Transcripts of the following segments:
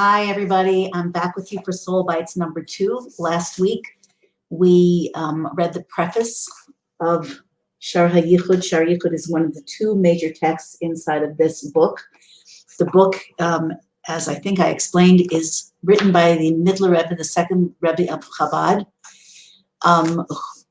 Hi, everybody. I'm back with you for SoulBytes number 2. Last week, we read the preface of Shar HaYichud. Shar HaYichud is one of the 2 major texts inside of this book. The book, as I think I explained, is written by the Midler Rebbe, the second Rebbe of Chabad.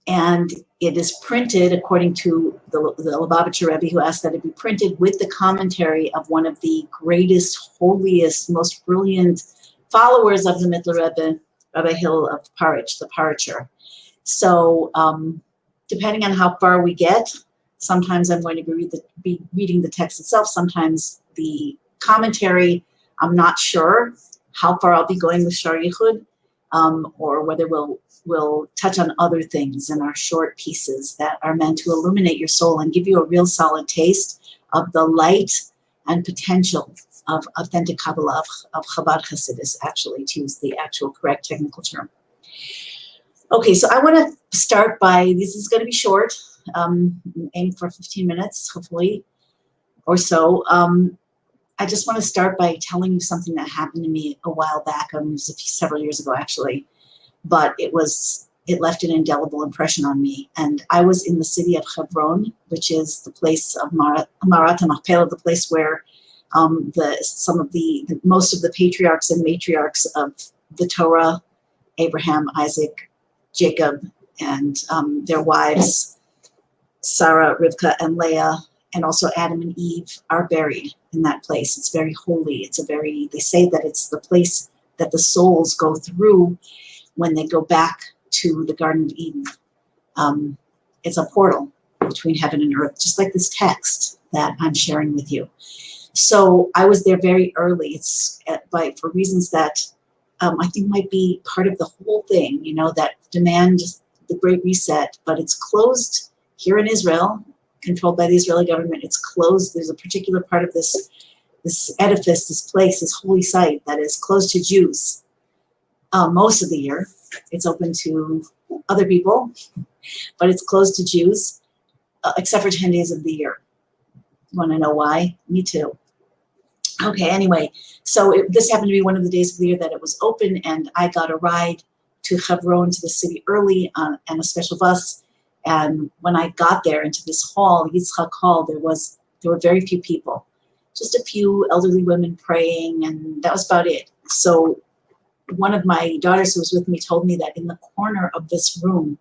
And it is printed according to the Lubavitcher Rebbe, who asked that it be printed with the commentary of one of the greatest, holiest, most brilliant followers of the Midler Rebbe, Rabbi Hill of Parich, the Paricher. So depending on how far we get, sometimes I'm going to be reading the text itself, sometimes the commentary. I'm not sure how far I'll be going with Shar HaYichud, or whether we'll touch on other things in our short pieces that are meant to illuminate your soul and give you a real solid taste of the light and potential of authentic Kabbalah, of Chabad Hasidus, actually, to use the actual correct technical term. Okay, so I want to start by, this is going to be short, aim for 15 minutes, hopefully, or so. I just want to start by telling you something that happened to me a while back. It was several years ago, actually, but it left an indelible impression on me. And I was in the city of Hebron, which is the place of Marat HaMachpelah, the place where most of the patriarchs and matriarchs of the Torah, Abraham, Isaac, Jacob, and their wives, Sarah, Rivka, and Leah, and also Adam and Eve, are buried in that place. It's very holy. They say that it's the place that the souls go through when they go back to the Garden of Eden. It's a portal between heaven and earth, just like this text that I'm sharing with you. So I was there very early. It's for reasons that I think might be part of the whole thing, that demand the Great Reset, but it's closed here in Israel, controlled by the Israeli government. It's closed. There's a particular part of this edifice, this place, this holy site that is closed to Jews most of the year. It's open to other people, but it's closed to Jews, except for 10 days of the year. You want to know why? Me too. Okay, anyway, so this happened to be one of the days of the year that it was open, and I got a ride to Hebron, to the city early on a special bus. And when I got there into this hall, Yitzchak Hall, there were very few people, just a few elderly women praying, and that was about it. So one of my daughters who was with me told me that in the corner of this room,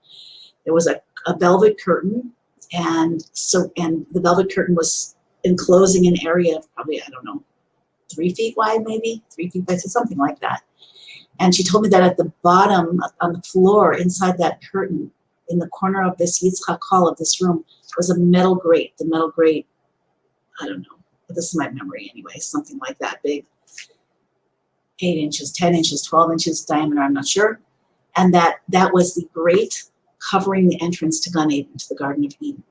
there was a velvet curtain, and the velvet curtain was enclosing an area of probably, 3 feet wide, maybe 3 feet wide, something like that. And she told me that at the bottom, on the floor, inside that curtain, in the corner of this Yitzchak Hall of this room, was a metal grate. The metal grate, I don't know, but this is my memory anyway, something like that big, 8 inches, 10 inches, 12 inches diameter, I'm not sure. And that was the grate covering the entrance to Gan Eden, to the Garden of Eden.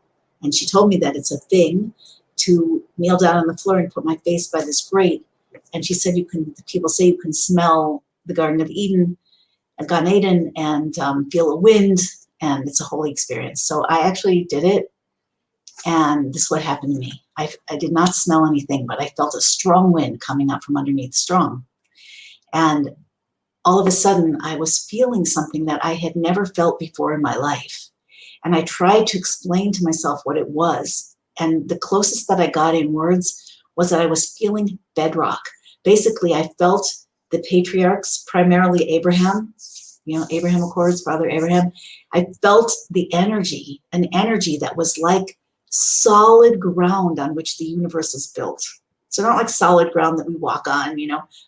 And she told me that it's a thing to kneel down on the floor and put my face by this grate. And she said people say you can smell the Garden of Eden, Gan Eden, and feel a wind, and it's a holy experience. So I actually did it, and this is what happened to me. I did not smell anything, but I felt a strong wind coming up from underneath, strong. And all of a sudden, I was feeling something that I had never felt before in my life. And I tried to explain to myself what it was. And the closest that I got in words was that I was feeling bedrock. Basically, I felt the patriarchs, primarily Abraham, Abraham Accords, Father Abraham. I felt an energy that was like solid ground on which the universe is built. So not like solid ground that we walk on,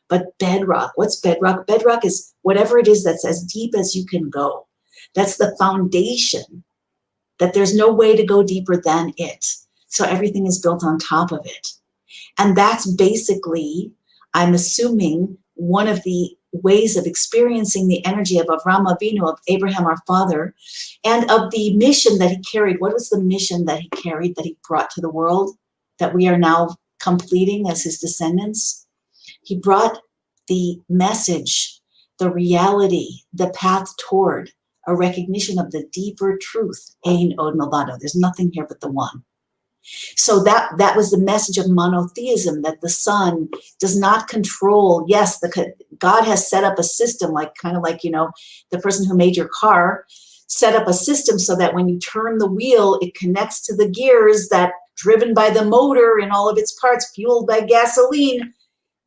but bedrock. What's bedrock? Bedrock is whatever it is that's as deep as you can go. That's the foundation, that there's no way to go deeper than it. So everything is built on top of it. And that's basically, I'm assuming, one of the ways of experiencing the energy of Avraham Avinu, of Abraham our father, and of the mission that he carried. What was the mission that he carried, that he brought to the world, that we are now completing as his descendants? He brought the message, the reality, the path toward a recognition of the deeper truth. Ein od milvado. There's nothing here but the one. So that was the message of monotheism, that the son does not control. Yes, God has set up a system, kind of like, the person who made your car set up a system so that when you turn the wheel, it connects to the gears that driven by the motor and all of its parts, fueled by gasoline.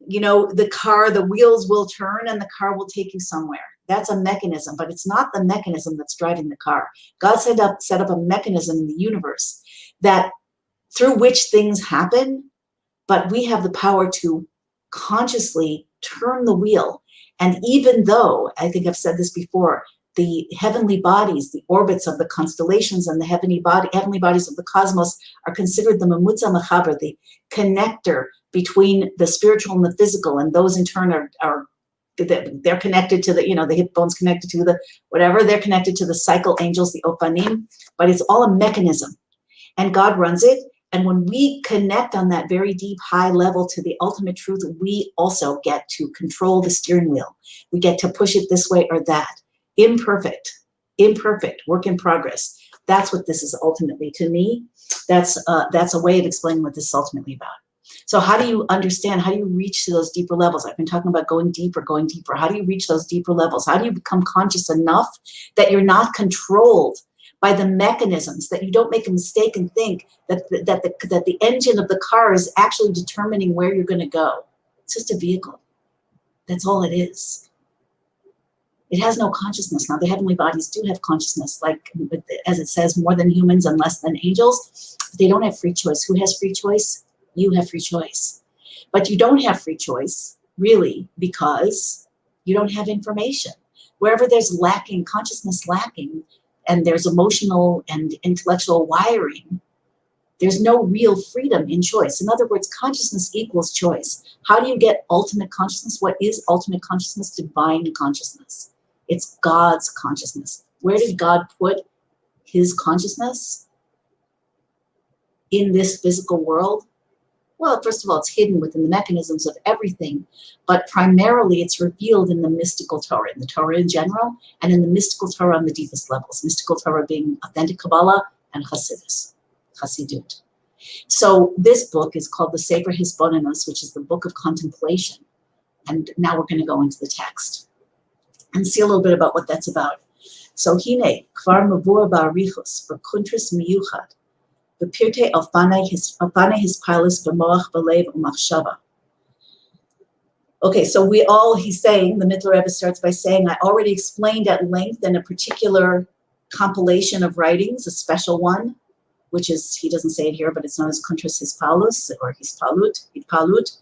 The wheels will turn and the car will take you somewhere. That's a mechanism, but it's not the mechanism that's driving the car. God set up a mechanism in the universe that through which things happen, but we have the power to consciously turn the wheel. And even though, I think I've said this before, the heavenly bodies, the orbits of the constellations and the heavenly bodies of the cosmos are considered the mamutza machaber, the connector between the spiritual and the physical, and those in turn they're connected to the hip bones connected to the whatever, they're connected to the cycle angels, the ofanim, but it's all a mechanism, and God runs it. And when we connect on that very deep, high level to the ultimate truth, we also get to control the steering wheel. We get to push it this way or that. Imperfect, work in progress. That's what this is ultimately. To me, that's a way of explaining what this is ultimately about. So how do you understand, how do you reach to those deeper levels? I've been talking about going deeper. How do you reach those deeper levels? How do you become conscious enough that you're not controlled by the mechanisms, that you don't make a mistake and think that the engine of the car is actually determining where you're going to go? It's just a vehicle. That's all it is. It has no consciousness. Now, the heavenly bodies do have consciousness, as it says, more than humans and less than angels. They don't have free choice. Who has free choice? You have free choice. But you don't have free choice, really, because you don't have information. Wherever there's consciousness lacking, and there's emotional and intellectual wiring, there's no real freedom in choice. In other words, consciousness equals choice. How do you get ultimate consciousness? What is ultimate consciousness? Divine consciousness. It's God's consciousness. Where did God put his consciousness in this physical world? Well, first of all, it's hidden within the mechanisms of everything, but primarily it's revealed in the mystical Torah, in the Torah in general, and in the mystical Torah on the deepest levels. Mystical Torah being authentic Kabbalah and Chassidut. So this book is called the Sefer Hisbonenus, which is the book of contemplation. And now we're going to go into the text and see a little bit about what that's about. So hine, kvar mavur ba'arichus, v'kuntris miyuchad, v'pirtei alfanei hispilus b'moach b'lev u'machshava. Okay, so he's saying, the Mittler Rebbe starts by saying, I already explained at length in a particular compilation of writings, a special one, which is, he doesn't say it here, but it's known as Kuntras Hispalus or Hispalut.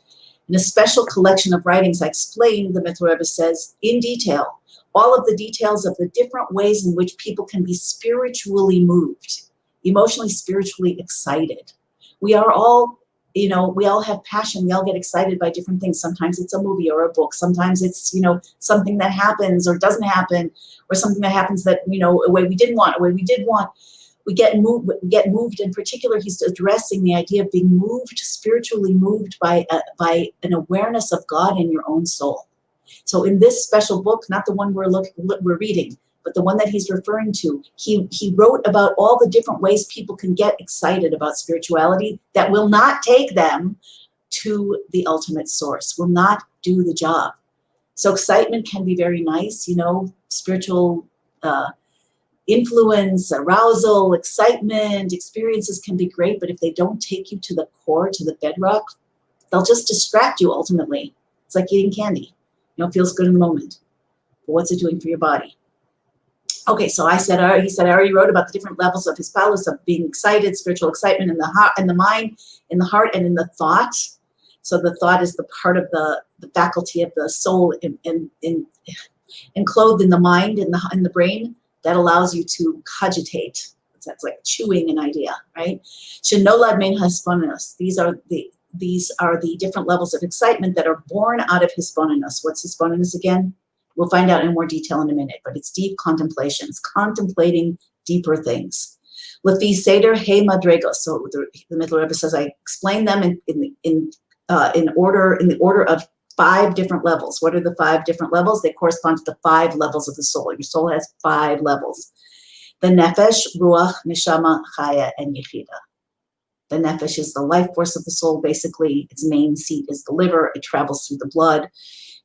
In a special collection of writings, I explained, the Mittler Rebbe says, in detail, all of the details of the different ways in which people can be spiritually moved, emotionally, spiritually excited. We are all, we all have passion. We all get excited by different things. Sometimes it's a movie or a book. Sometimes it's, something that happens or doesn't happen, or something that happens that, a way we didn't want, a way we did want. We get moved. In particular, he's addressing the idea of being moved, spiritually moved by an awareness of God in your own soul. So in this special book, not the one we're reading, but the one that he's referring to, he wrote about all the different ways people can get excited about spirituality that will not take them to the ultimate source, will not do the job. So excitement can be very nice, spiritual influence, arousal, excitement, experiences can be great, but if they don't take you to the core, to the bedrock, they'll just distract you ultimately. It's like eating candy. It feels good in the moment, but what's it doing for your body? Okay, so he said I already wrote about the different levels of his palace, of being excited, spiritual excitement in the heart, in the mind, in the heart, and in the thought. So the thought is the part of the faculty of the soul enclosed in the mind, in the brain, that allows you to cogitate. That's like chewing an idea, right? Shenolad mein hisbonenus. These are the different levels of excitement that are born out of hisbonenus. What's hisbonenus again? We'll find out in more detail in a minute, but it's deep contemplations, contemplating deeper things. Lefi seder he madregos. So the Mittler Rebbe says I explain them in the order of 5 different levels. What are the 5 different levels? They correspond to the 5 levels of the soul. Your soul has 5 levels. The nefesh, ruach, neshama, chaya, and yechida. The nefesh is the life force of the soul. Basically, its main seat is the liver. It travels through the blood.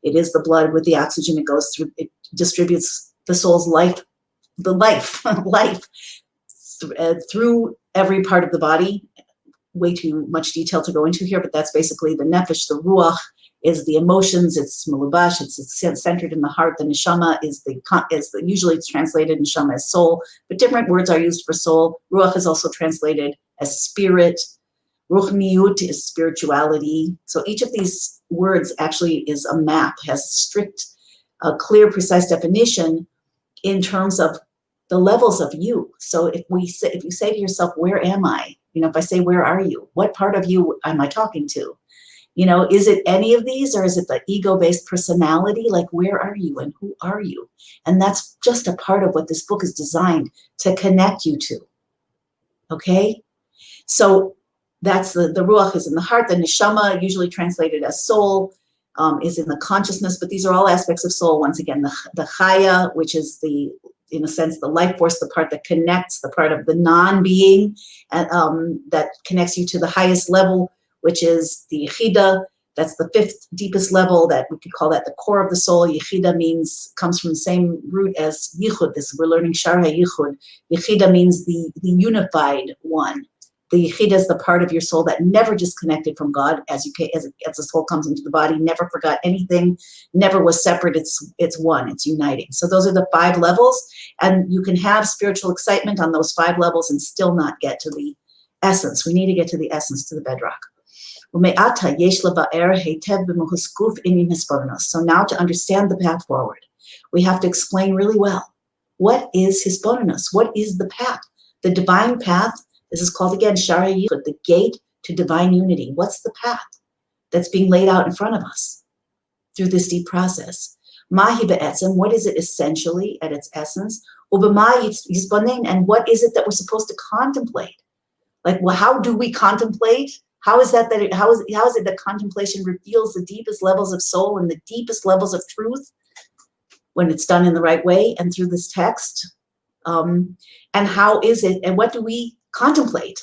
It is the blood with the oxygen. It goes through, it distributes the soul's life, life through every part of the body. Way too much detail to go into here, but that's basically the nefesh. The ruach is the emotions. It's malubash. It's centered in the heart. The neshama is usually it's translated neshama as soul, but different words are used for soul. Ruach is also translated as spirit. Ruchniut is spirituality. So each of these words actually is a map, has strict, clear, precise definition in terms of the levels of you. So if you say to yourself, where am I? If I say, where are you? What part of you am I talking to? Is it any of these, or is it the ego-based personality? Like, where are you and who are you? And that's just a part of what this book is designed to connect you to. Okay? So that's the ruach is in the heart. The neshama, usually translated as soul, is in the consciousness, but these are all aspects of soul. Once again, the chaya, which is in a sense, the life force, the part that connects, the part of the non-being, and that connects you to the highest level, which is the yichida. That's the fifth deepest level, that we could call that the core of the soul. Yichida comes from the same root as yichud. We're learning Shar HaYichud. Yichida means the unified one. The yichida is the part of your soul that never disconnected from God as the soul comes into the body, never forgot anything, never was separate. It's one, it's uniting. So those are the 5 levels, and you can have spiritual excitement on those 5 levels and still not get to the essence. We need to get to the essence, to the bedrock. So now, to understand the path forward, we have to explain really well, what is hisbonenus? What is the path? The divine path. This is called, again, Shar HaYichud, the gate to divine unity. What's the path that's being laid out in front of us through this deep process? Mahi be'etzem, what is it essentially at its essence? Ubama hisbonen, and what is it that we're supposed to contemplate? Like, well, how do we contemplate? How is it that contemplation reveals the deepest levels of soul and the deepest levels of truth when it's done in the right way and through this text? And how is it, and what do we contemplate?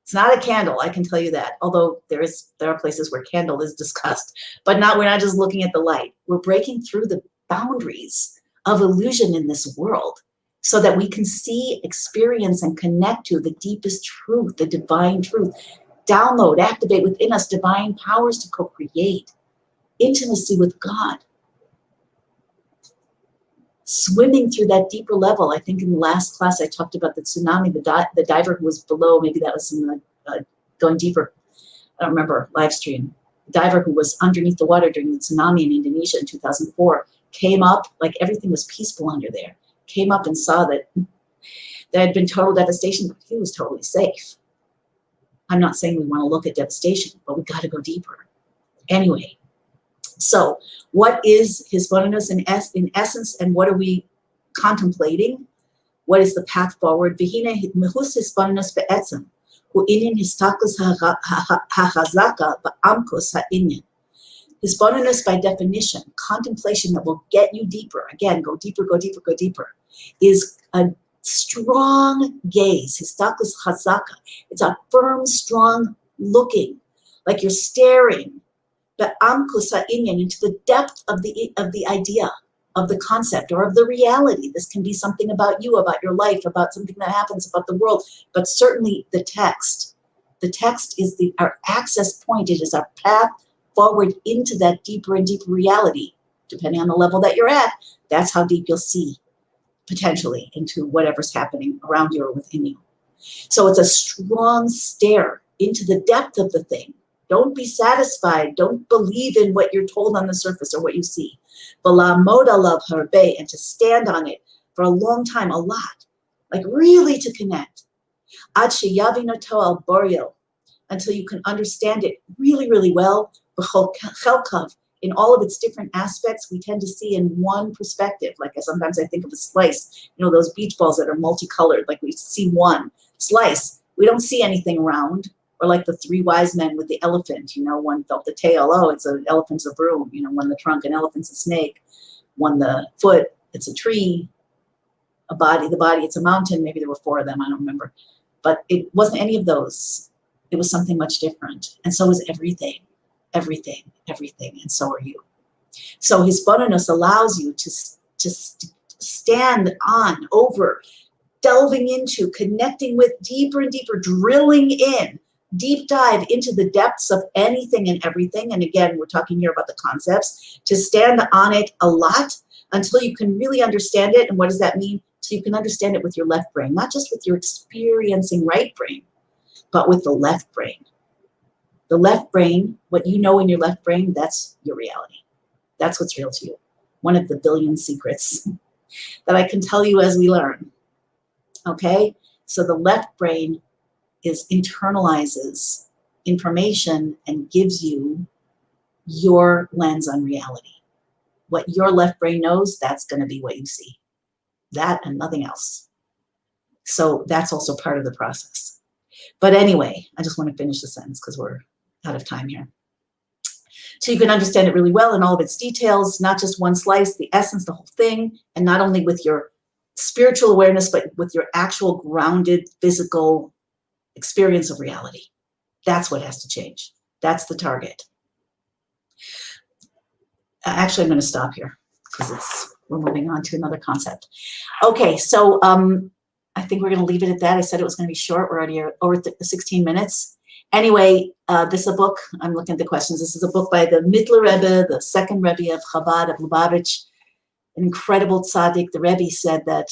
It's not a candle, I can tell you that. Although there are places where candle is discussed, but we're not just looking at the light. We're breaking through the boundaries of illusion in this world so that we can see, experience, and connect to the deepest truth, the divine truth. Download, activate within us divine powers to co-create intimacy with God. Swimming through that deeper level. I think in the last class I talked about the tsunami, the diver who was below, maybe that was in the going deeper, I don't remember, live stream. The diver who was underneath the water during the tsunami in Indonesia in 2004 came up, like everything was peaceful under there, came up and saw that there had been total devastation, but he was totally safe. I'm not saying we want to look at devastation, but we got to go deeper. Anyway, so what is hisbonenus in essence, and what are we contemplating? What is the path forward? V'hine mehus hisbonenus be'etzem, hu inyan histaklus hachazaka ba'amkos ha'inyan. Hisbonenus, by definition, contemplation that will get you deeper. Again, go deeper, go deeper, go deeper. Is a strong gaze. Histaklus chazaka. It's a firm, strong looking, like you're staring. But amkusa inyan, into the depth of the idea, of the concept, or of the reality. This can be something about you, about your life, about something that happens, about the world, but certainly the text. The text is our access point. It is our path forward into that deeper and deeper reality. Depending on the level that you're at, that's how deep you'll see, potentially, into whatever's happening around you or within you. So it's a strong stare into the depth of the thing. Don't be satisfied. Don't believe in what you're told on the surface or what you see. V'la'amod alav harbe, and to stand on it for a long time, a lot, like really to connect. Ad sheyavinoto al borio, until you can understand it really, really well. B'chol chelkav, in all of its different aspects, we tend to see in one perspective. Like sometimes I think of a slice, those beach balls that are multicolored, like we see one slice. We don't see anything around. Or like the 3 wise men with the elephant, one felt the tail, it's an elephant's a broom, one the trunk, an elephant's a snake, one the foot, it's a tree, the body, it's a mountain. Maybe there were 4 of them, I don't remember. But it wasn't any of those. It was something much different. And so was everything, everything, everything. And so are you. So hisbonenus allows you to stand on, over, delving into, connecting with, deeper and deeper, drilling in, deep dive into the depths of anything and everything. And again, we're talking here about the concepts, to stand on it a lot until you can really understand it. And what does that mean? So you can understand it with your left brain, not just with your experiencing right brain, but with the left brain. The left brain, what you know in your left brain, that's your reality. That's what's real to you. One of the billion secrets that I can tell you as we learn. Okay? So the left brain internalizes information and gives you your lens on reality. What your left brain knows, that's going to be what you see. That and nothing else. So that's also part of the process. But anyway, I just want to finish the sentence because we're out of time here. So you can understand it really well in all of its details, not just one slice, the essence, the whole thing, and not only with your spiritual awareness, but with your actual grounded physical experience of reality. That's what has to change. That's the target. Actually, I'm going to stop here because we're moving on to another concept. Okay, so I think we're going to leave it at that. I said it was going to be short. We're already over 16 minutes. Anyway, this is a book. I'm looking at the questions. This is a book by the Mittler Rebbe, the second Rebbe of Chabad of Lubavitch, an incredible tzaddik. The Rebbe said that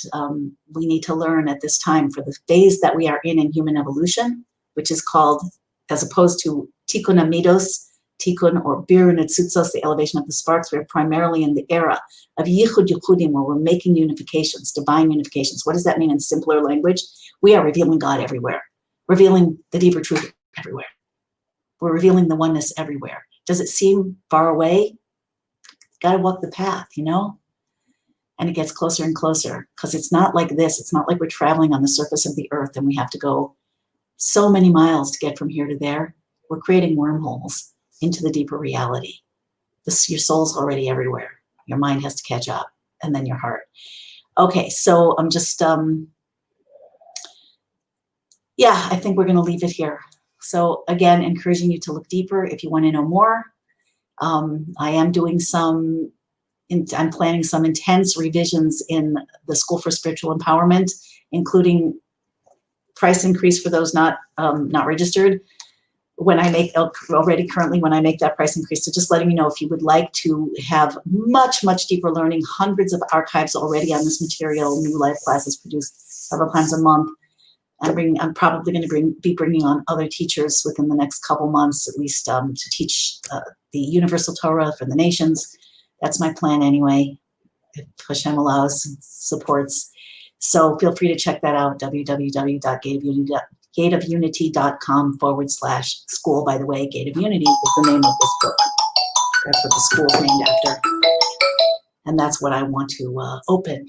we need to learn at this time for the phase that we are in human evolution, which is called, as opposed to tikkun amidos, tikkun or bir netzutzos, the elevation of the sparks. We're primarily in the era of HaYichud yichudim, where we're making unifications, divine unifications. What does that mean in simpler language? We are revealing God everywhere, revealing the deeper truth everywhere. We're revealing the oneness everywhere. Does it seem far away? Got to walk the path, you know? And it gets closer and closer because it's not like this. It's not like we're traveling on the surface of the earth and we have to go so many miles to get from here to there. We're creating wormholes into the deeper reality. Your soul's already everywhere. Your mind has to catch up, and then your heart. Okay, so I'm just, yeah, I think we're going to leave it here. So again, encouraging you to look deeper if you want to know more. I am doing I'm planning some intense revisions in the School for Spiritual Empowerment, including price increase for those not registered. When I make currently when I make that price increase. So just letting you know, if you would like to have much, much deeper learning, hundreds of archives already on this material, new live classes produced several times a month. I'm probably going to be bringing on other teachers within the next couple months, at least, to teach the Universal Torah for the nations. That's my plan anyway, if Hashem allows, supports. So feel free to check that out, www.gateofunity.com/school. By the way, Gate of Unity is the name of this book. That's what the school is named after. And that's what I want to open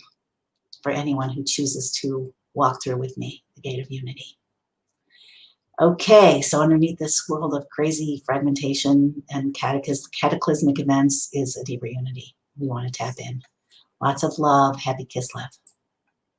for anyone who chooses to walk through with me, the Gate of Unity. Okay, so underneath this world of crazy fragmentation and cataclysmic events is a deeper unity we want to tap in. Lots of love. Happy Kislev.